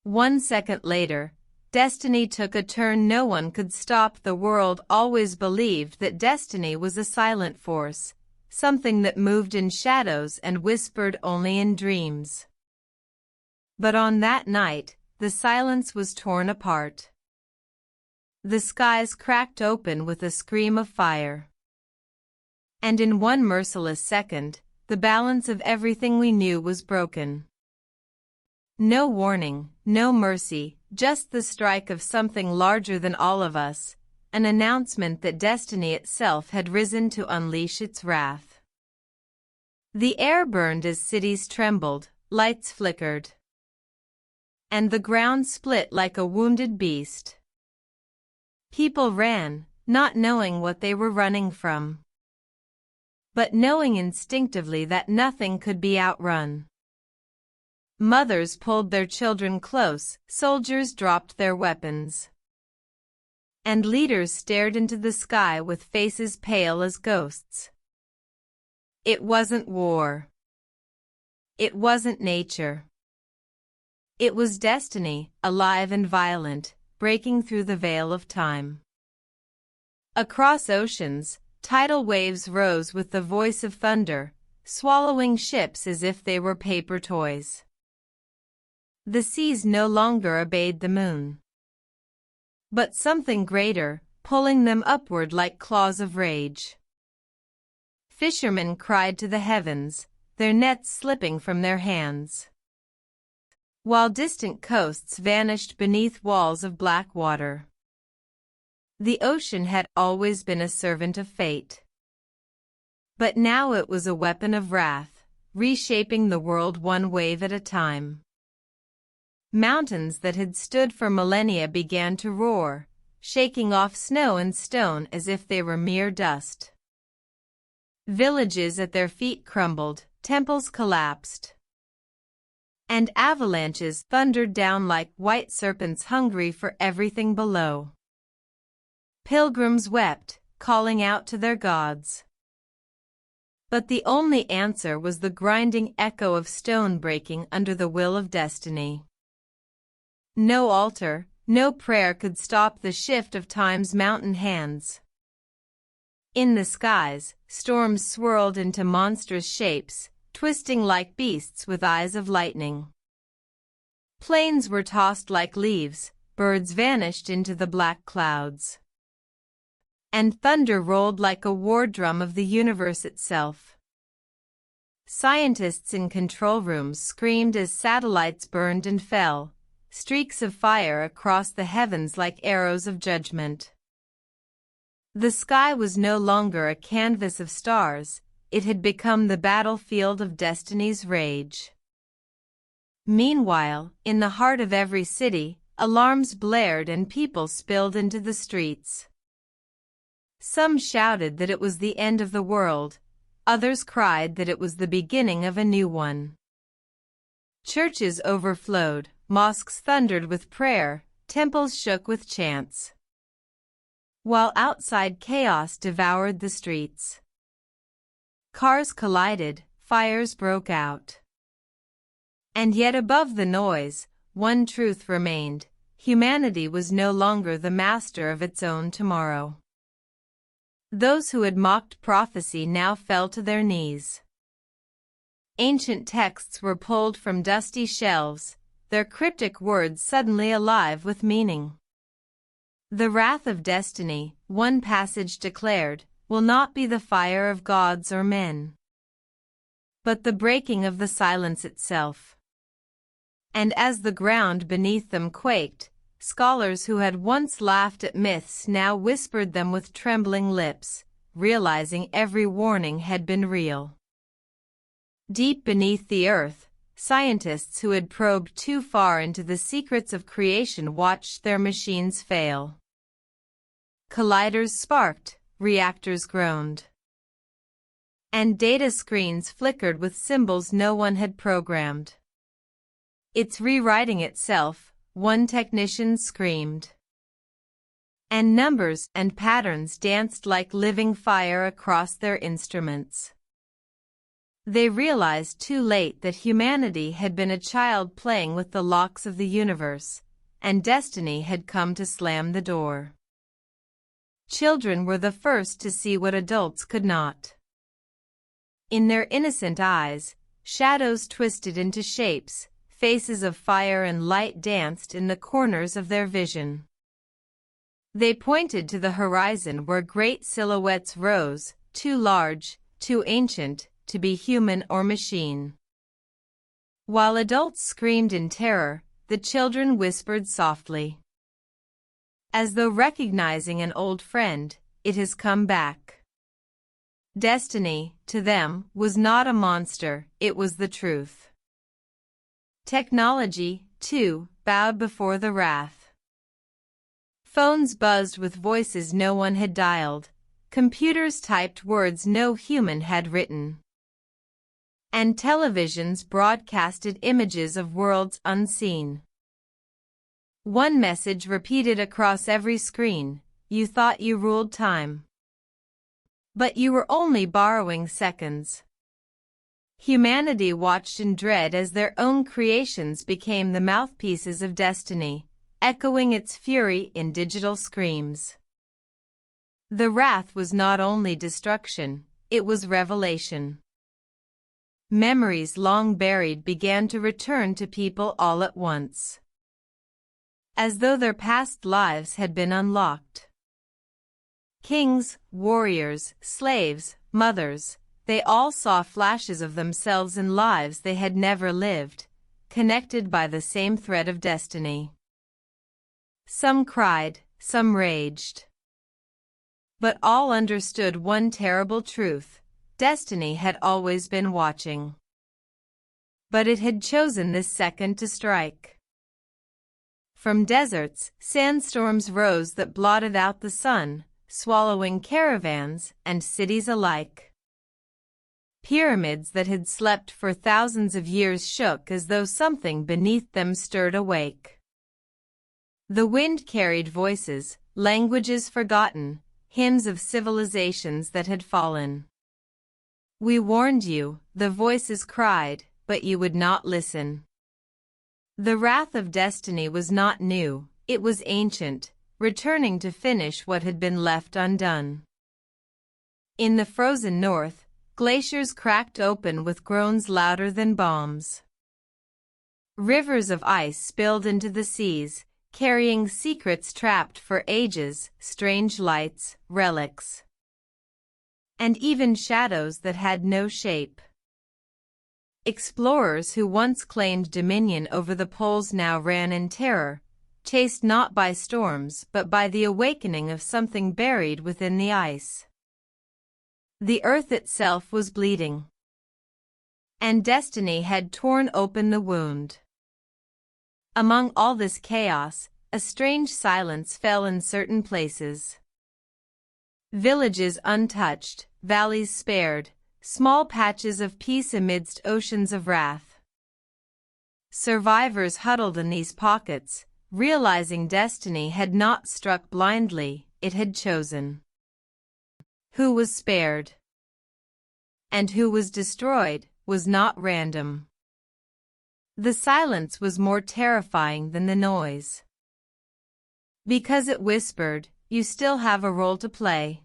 1 second later, destiny took a turn no one could stop. The world always believed that destiny was a silent force, something that moved in shadows and whispered only in dreams. But on that night, the silence was torn apart. The skies cracked open with a scream of fire. And in one merciless second, the balance of everything we knew was broken. No warning, no mercy, just the strike of something larger than all of us, an announcement that destiny itself had risen to unleash its wrath. The air burned as cities trembled, lights flickered, and the ground split like a wounded beast. People ran, not knowing what they were running from, but knowing instinctively that nothing could be outrun. Mothers pulled their children close, soldiers dropped their weapons, and leaders stared into the sky with faces pale as ghosts. It wasn't war. It wasn't nature. It was destiny, alive and violent, breaking through the veil of time. Across oceans, tidal waves rose with the voice of thunder, swallowing ships as if they were paper toys. The seas no longer obeyed the moon, but something greater, pulling them upward like claws of rage. Fishermen cried to the heavens, their nets slipping from their hands, while distant coasts vanished beneath walls of black water. The ocean had always been a servant of fate, but now it was a weapon of wrath, reshaping the world one wave at a time. Mountains that had stood for millennia began to roar, shaking off snow and stone as if they were mere dust. Villages at their feet crumbled, temples collapsed, and avalanches thundered down like white serpents hungry for everything below. Pilgrims wept, calling out to their gods. But the only answer was the grinding echo of stone breaking under the will of destiny. No altar, no prayer could stop the shift of time's mountain hands. In the skies, storms swirled into monstrous shapes, twisting like beasts with eyes of lightning. Plains were tossed like leaves, birds vanished into the black clouds, and thunder rolled like a war drum of the universe itself. Scientists in control rooms screamed as satellites burned and fell, streaks of fire across the heavens like arrows of judgment. The sky was no longer a canvas of stars, it had become the battlefield of destiny's rage. Meanwhile, in the heart of every city, alarms blared and people spilled into the streets. Some shouted that it was the end of the world, others cried that it was the beginning of a new one. Churches overflowed, mosques thundered with prayer, temples shook with chants, while outside chaos devoured the streets. Cars collided, fires broke out. And yet above the noise, one truth remained: humanity was no longer the master of its own tomorrow. Those who had mocked prophecy now fell to their knees. Ancient texts were pulled from dusty shelves, their cryptic words suddenly alive with meaning. The wrath of destiny, one passage declared, will not be the fire of gods or men, but the breaking of the silence itself. And as the ground beneath them quaked, scholars who had once laughed at myths now whispered them with trembling lips, realizing every warning had been real. Deep beneath the earth, scientists who had probed too far into the secrets of creation watched their machines fail. Colliders sparked, reactors groaned, and data screens flickered with symbols no one had programmed. "It's rewriting itself," one technician screamed. And numbers and patterns danced like living fire across their instruments. They realized too late that humanity had been a child playing with the locks of the universe, and destiny had come to slam the door. Children were the first to see what adults could not. In their innocent eyes, shadows twisted into shapes, faces of fire and light danced in the corners of their vision. They pointed to the horizon where great silhouettes rose, too large, too ancient, to be human or machine. While adults screamed in terror, the children whispered softly. As though recognizing an old friend, it has come back. Destiny, to them, was not a monster, it was the truth. Technology, too, bowed before the wrath. Phones buzzed with voices no one had dialed. Computers typed words no human had written. And televisions broadcasted images of worlds unseen. One message repeated across every screen: you thought you ruled time. But you were only borrowing seconds. Humanity watched in dread as their own creations became the mouthpieces of destiny, echoing its fury in digital screams. The wrath was not only destruction, it was revelation. Memories long buried began to return to people all at once, as though their past lives had been unlocked. Kings, warriors, slaves, mothers, they all saw flashes of themselves in lives they had never lived, connected by the same thread of destiny. Some cried, some raged. But all understood one terrible truth: destiny had always been watching. But it had chosen this second to strike. From deserts, sandstorms rose that blotted out the sun, swallowing caravans and cities alike. Pyramids that had slept for thousands of years shook as though something beneath them stirred awake. The wind carried voices, languages forgotten, hymns of civilizations that had fallen. We warned you, the voices cried, but you would not listen. The wrath of destiny was not new, it was ancient, returning to finish what had been left undone. In the frozen north, glaciers cracked open with groans louder than bombs. Rivers of ice spilled into the seas, carrying secrets trapped for ages, strange lights, relics, and even shadows that had no shape. Explorers who once claimed dominion over the poles now ran in terror, chased not by storms but by the awakening of something buried within the ice. The earth itself was bleeding, and destiny had torn open the wound. Among all this chaos, a strange silence fell in certain places. Villages untouched, valleys spared, small patches of peace amidst oceans of wrath. Survivors huddled in these pockets, realizing destiny had not struck blindly, it had chosen. Who was spared and who was destroyed was not random. The silence was more terrifying than the noise, because it whispered, you still have a role to play.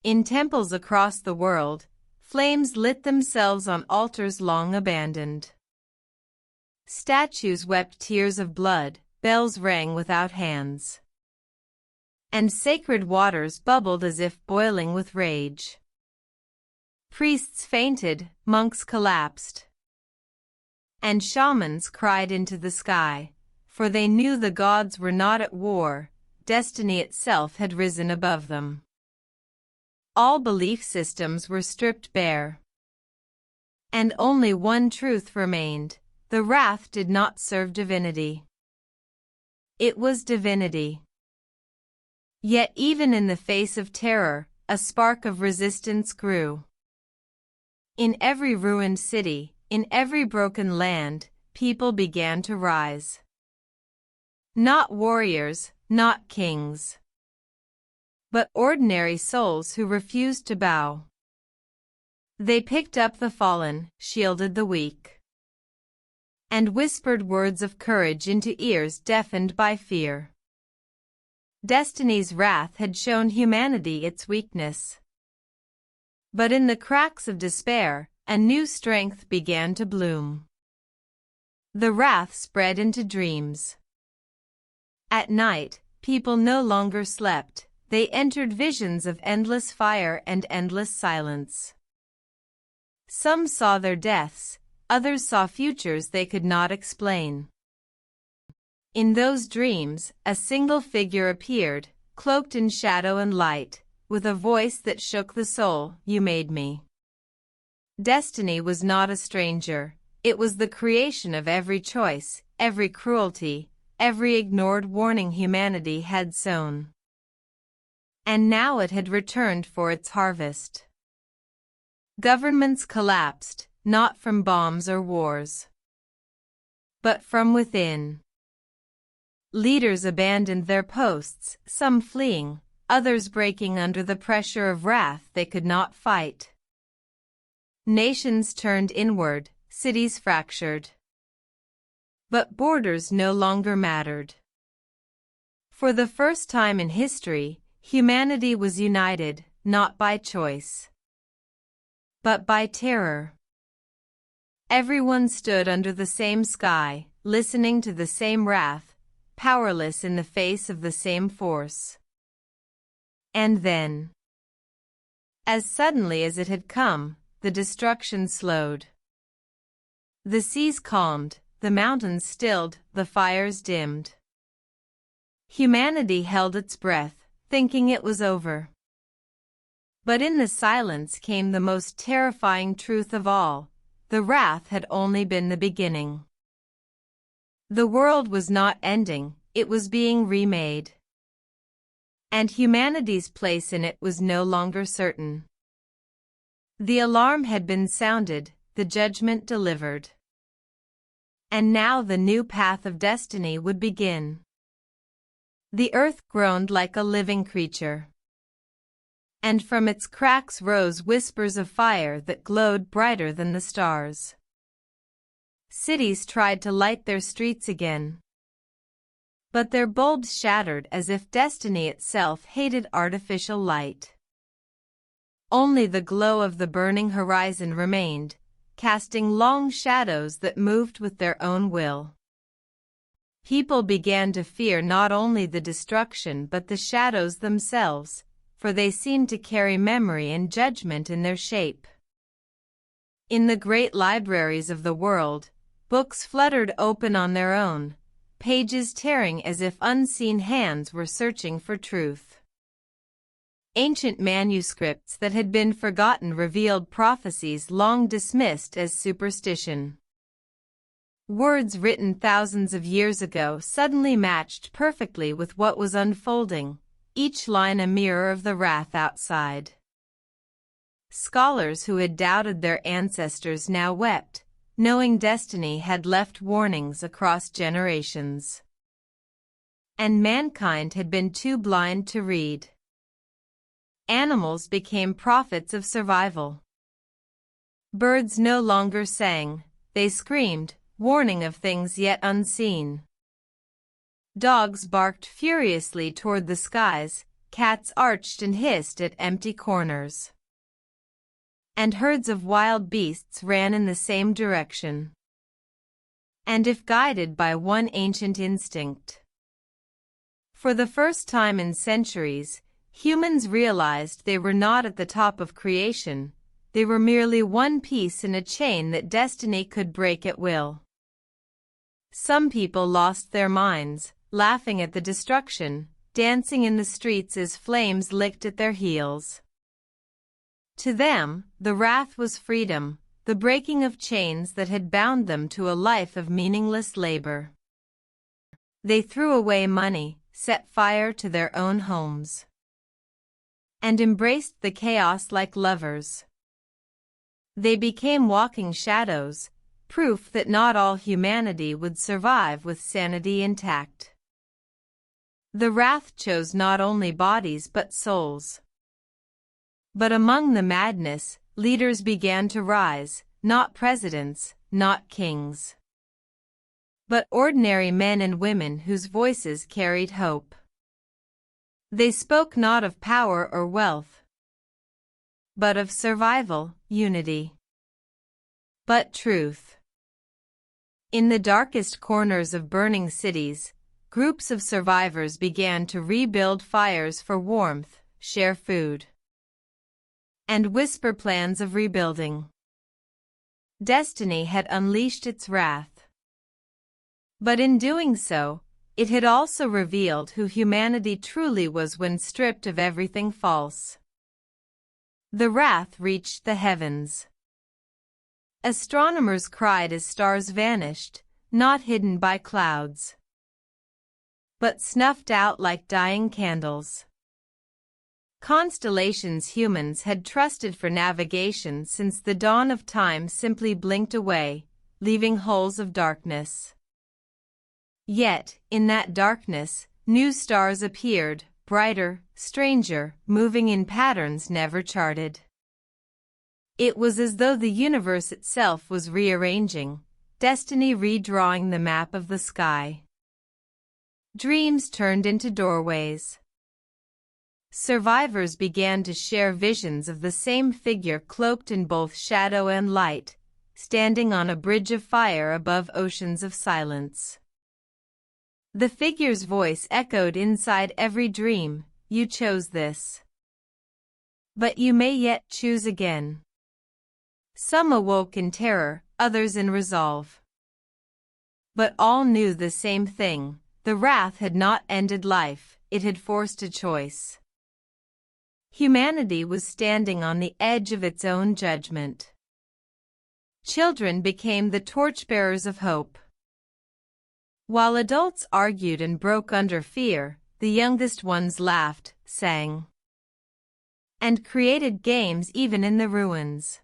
In temples across the world, flames lit themselves on altars long abandoned. Statues wept tears of blood, bells rang without hands, and sacred waters bubbled as if boiling with rage. Priests fainted, monks collapsed, and shamans cried into the sky, for they knew the gods were not at war, destiny itself had risen above them. All belief systems were stripped bare, and only one truth remained: the wrath did not serve divinity. It was divinity. Yet even in the face of terror, a spark of resistance grew. In every ruined city, in every broken land, people began to rise. Not warriors, not kings, but ordinary souls who refused to bow. They picked up the fallen, shielded the weak, and whispered words of courage into ears deafened by fear. Destiny's wrath had shown humanity its weakness. But in the cracks of despair, a new strength began to bloom. The wrath spread into dreams. At night, people no longer slept, they entered visions of endless fire and endless silence. Some saw their deaths, others saw futures they could not explain. In those dreams, a single figure appeared, cloaked in shadow and light, with a voice that shook the soul. You made me. Destiny was not a stranger, it was the creation of every choice, every cruelty, every ignored warning humanity had sown. And now it had returned for its harvest. Governments collapsed, not from bombs or wars, but from within. Leaders abandoned their posts, some fleeing, others breaking under the pressure of wrath they could not fight. Nations turned inward, cities fractured. But borders no longer mattered. For the first time in history, humanity was united, not by choice, but by terror. Everyone stood under the same sky, listening to the same wrath, powerless in the face of the same force. And then, as suddenly as it had come, the destruction slowed. The seas calmed, the mountains stilled, the fires dimmed. Humanity held its breath, thinking it was over. But in the silence came the most terrifying truth of all: the wrath had only been the beginning. The world was not ending, it was being remade. And humanity's place in it was no longer certain. The alarm had been sounded, the judgment delivered. And now the new path of destiny would begin. The earth groaned like a living creature, and from its cracks rose whispers of fire that glowed brighter than the stars. Cities tried to light their streets again, but their bulbs shattered as if destiny itself hated artificial light. Only the glow of the burning horizon remained, casting long shadows that moved with their own will. People began to fear not only the destruction but the shadows themselves, for they seemed to carry memory and judgment in their shape. In the great libraries of the world, books fluttered open on their own, pages tearing as if unseen hands were searching for truth. Ancient manuscripts that had been forgotten revealed prophecies long dismissed as superstition. Words written thousands of years ago suddenly matched perfectly with what was unfolding, each line a mirror of the wrath outside. Scholars who had doubted their ancestors now wept, knowing destiny had left warnings across generations. And mankind had been too blind to read. Animals became prophets of survival. Birds no longer sang, they screamed, warning of things yet unseen. Dogs barked furiously toward the skies, cats arched and hissed at empty corners. And herds of wild beasts ran in the same direction. And if guided by one ancient instinct. For the first time in centuries, humans realized they were not at the top of creation, they were merely one piece in a chain that destiny could break at will. Some people lost their minds, laughing at the destruction, dancing in the streets as flames licked at their heels. To them, the wrath was freedom, the breaking of chains that had bound them to a life of meaningless labor. They threw away money, set fire to their own homes, and embraced the chaos like lovers. They became walking shadows, proof that not all humanity would survive with sanity intact. The wrath chose not only bodies but souls. But among the madness, leaders began to rise, not presidents, not kings, but ordinary men and women whose voices carried hope. They spoke not of power or wealth, but of survival, unity, but truth. In the darkest corners of burning cities, groups of survivors began to rebuild fires for warmth, share food, and whisper plans of rebuilding. Destiny had unleashed its wrath. But in doing so, it had also revealed who humanity truly was when stripped of everything false. The wrath reached the heavens. Astronomers cried as stars vanished, not hidden by clouds, but snuffed out like dying candles. Constellations humans had trusted for navigation since the dawn of time simply blinked away, leaving holes of darkness. Yet, in that darkness, new stars appeared, brighter, stranger, moving in patterns never charted. It was as though the universe itself was rearranging, destiny redrawing the map of the sky. Dreams turned into doorways. Survivors began to share visions of the same figure cloaked in both shadow and light, standing on a bridge of fire above oceans of silence. The figure's voice echoed inside every dream, "You chose this, but you may yet choose again." Some awoke in terror, others in resolve. But all knew the same thing: the wrath had not ended life, it had forced a choice. Humanity was standing on the edge of its own judgment. Children became the torchbearers of hope. While adults argued and broke under fear, the youngest ones laughed, sang, and created games even in the ruins.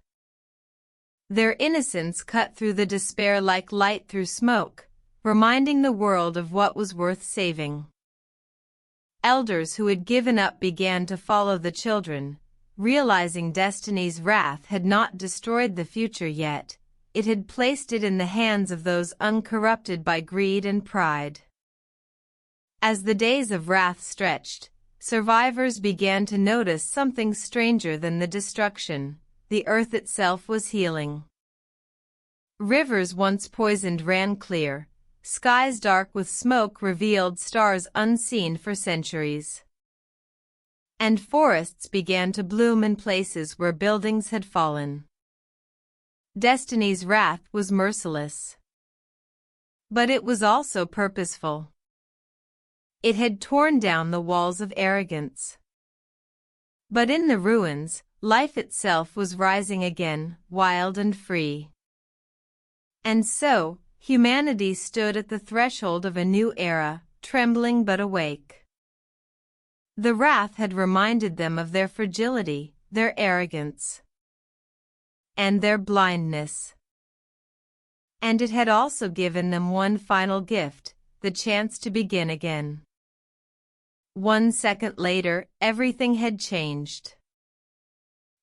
Their innocence cut through the despair like light through smoke, reminding the world of what was worth saving. Elders who had given up began to follow the children, realizing destiny's wrath had not destroyed the future yet, it had placed it in the hands of those uncorrupted by greed and pride. As the days of wrath stretched, survivors began to notice something stranger than the destruction: the earth itself was healing. Rivers once poisoned ran clear, skies dark with smoke revealed stars unseen for centuries, and forests began to bloom in places where buildings had fallen. Destiny's wrath was merciless, but it was also purposeful. It had torn down the walls of arrogance. But in the ruins, life itself was rising again, wild and free. And so, humanity stood at the threshold of a new era, trembling but awake. The wrath had reminded them of their fragility, their arrogance, and their blindness. And it had also given them one final gift: the chance to begin again. 1 second later, everything had changed.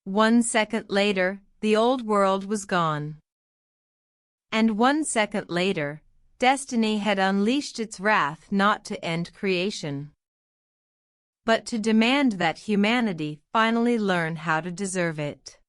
1 second later, the old world was gone. And 1 second later, destiny had unleashed its wrath not to end creation, but to demand that humanity finally learn how to deserve it.